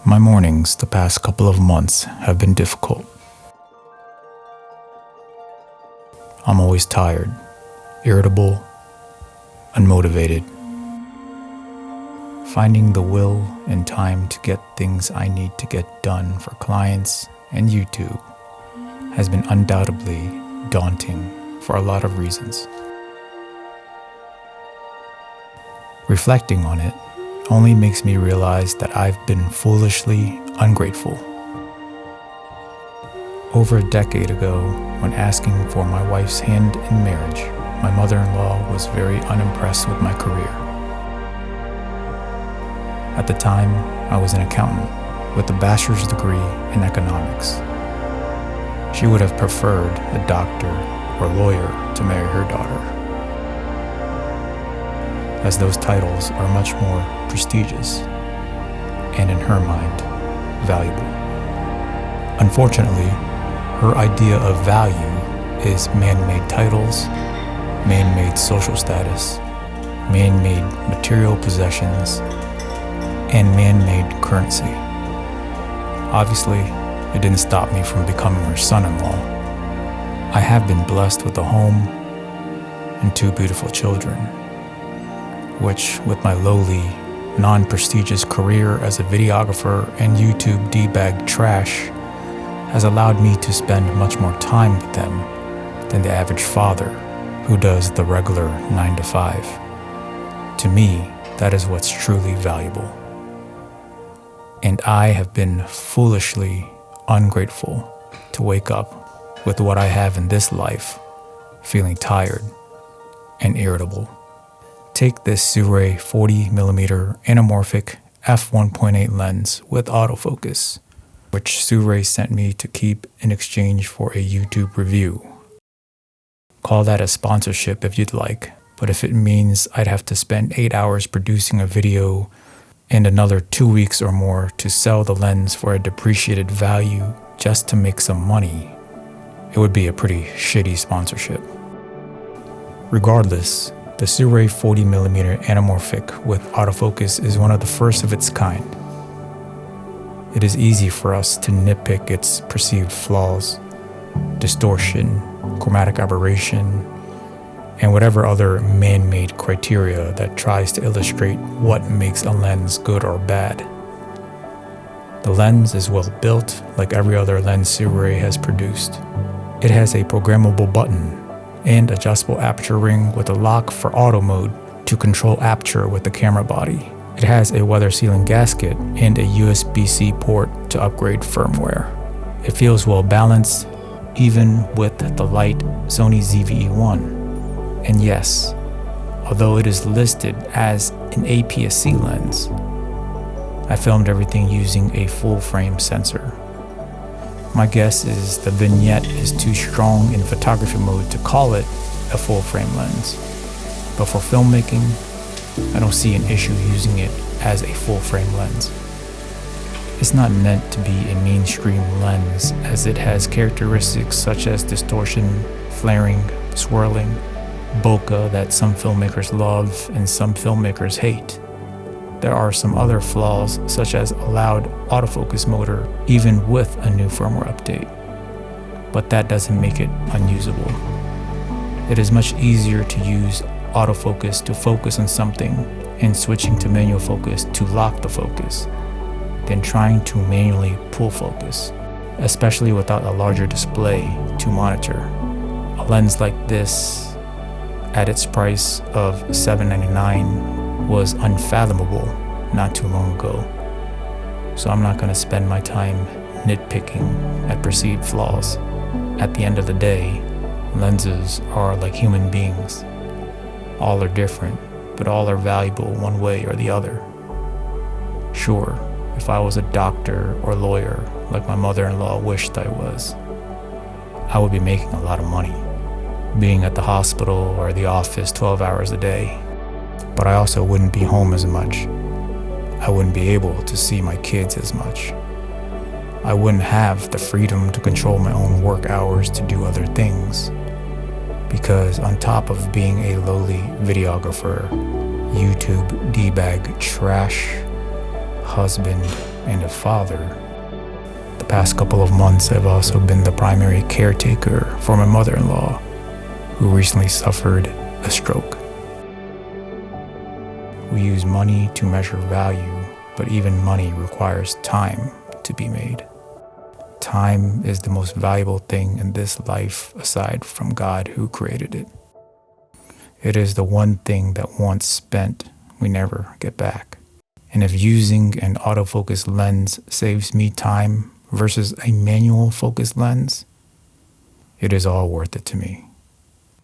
My mornings the past couple of months have been difficult. I'm always tired, irritable, unmotivated. Finding the will and time to get things I need to get done for clients and YouTube has been undoubtedly daunting for a lot of reasons. Reflecting on it only makes me realize that I've been foolishly ungrateful. Over a decade ago, when asking for my wife's hand in marriage, my mother-in-law was very unimpressed with my career. At the time, I was an accountant with a bachelor's degree in economics. She would have preferred a doctor or lawyer to marry her daughter, as those titles are much more prestigious and, in her mind, valuable. Unfortunately, her idea of value is man-made titles, man-made social status, man-made material possessions, and man-made currency. Obviously, it didn't stop me from becoming her son-in-law. I have been blessed with a home and 2 beautiful children, which, with my lowly, non-prestigious career as a videographer and YouTube D-bag trash, has allowed me to spend much more time with them than the average father who does the regular 9 to 5. To me, that is what's truly valuable. And I have been foolishly ungrateful to wake up with what I have in this life, feeling tired and irritable. Take this Sirui 40mm Anamorphic f1.8 lens with autofocus, which Sirui sent me to keep in exchange for a YouTube review. Call that a sponsorship if you'd like, but if it means I'd have to spend 8 hours producing a video and another 2 weeks or more to sell the lens for a depreciated value just to make some money, it would be a pretty shitty sponsorship. Regardless, the Sirui 40mm Anamorphic with autofocus is one of the first of its kind. It is easy for us to nitpick its perceived flaws, distortion, chromatic aberration, and whatever other man-made criteria that tries to illustrate what makes a lens good or bad. The lens is well built, like every other lens Sirui has produced. It has a programmable button and adjustable aperture ring with a lock for auto mode to control aperture with the camera body. It has a weather sealing gasket and a USB-C port to upgrade firmware. It feels well balanced, even with the light Sony ZV-E1. And yes, although it is listed as an APS-C lens, I filmed everything using a full-frame sensor. My guess is the vignette is too strong in photography mode to call it a full-frame lens. But for filmmaking, I don't see an issue using it as a full-frame lens. It's not meant to be a mainstream lens, as it has characteristics such as distortion, flaring, swirling, bokeh that some filmmakers love and some filmmakers hate. There are some other flaws, such as a loud autofocus motor, even with a new firmware update. But that doesn't make it unusable. It is much easier to use autofocus to focus on something and switching to manual focus to lock the focus than trying to manually pull focus, especially without a larger display to monitor. A lens like this, at its price of $7.99, was unfathomable not too long ago. So I'm not going to spend my time nitpicking at perceived flaws. At the end of the day, lenses are like human beings. All are different, but all are valuable one way or the other. Sure, if I was a doctor or lawyer like my mother-in-law wished I was, I would be making a lot of money, being at the hospital or the office 12 hours a day. But I also wouldn't be home as much. I wouldn't be able to see my kids as much. I wouldn't have the freedom to control my own work hours to do other things. Because on top of being a lowly videographer, YouTube D-bag trash, husband, and a father. The past couple of months, I've also been the primary caretaker for my mother-in-law, who recently suffered a stroke. We use money to measure value, but even money requires time to be made. Time is the most valuable thing in this life aside from God who created it. It is the one thing that once spent, we never get back. And if using an autofocus lens saves me time versus a manual focus lens, it is all worth it to me.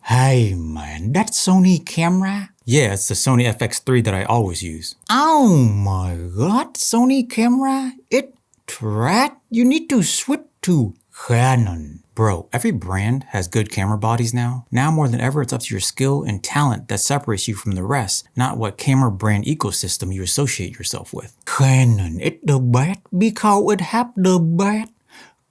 Hey man, that Sony camera? Yeah, it's the Sony FX3 that I always use. Oh my god, Sony camera? It's trash. You need to switch to Canon. Bro, every brand has good camera bodies now. Now more than ever, it's up to your skill and talent that separates you from the rest, not what camera brand ecosystem you associate yourself with. Canon is the best because it have the best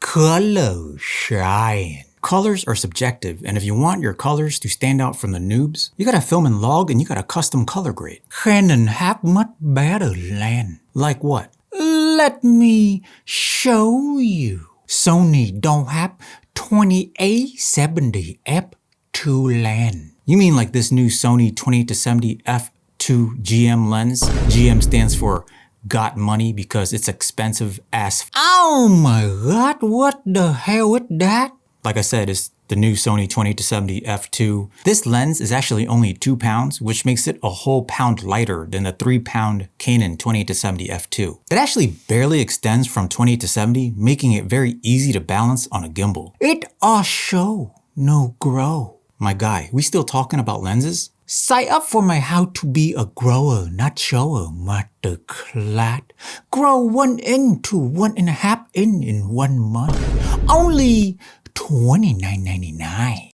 color shine. Colors are subjective, and if you want your colors to stand out from the noobs, you gotta film in log and you gotta custom color grade. Canon have much better lens. Like what? Let me show you. Sony don't have 1.8 f2 lens. You mean like this new Sony 28-70 f2 GM lens? GM stands for got money because it's expensive as Oh my god, what the hell is that? Like I said, it's the new Sony 28-70 f2. This lens is actually only 2 pounds, which makes it a whole pound lighter than the 3-pound Canon 28-70 f2. It actually barely extends from 28-70, making it very easy to balance on a gimbal. It all show, no grow. My guy, we still talking about lenses? Sign up for my How to Be a Grower, Not Shower masterclass. Grow 1 inch to 1.5 inch in 1 month. Only $29.99.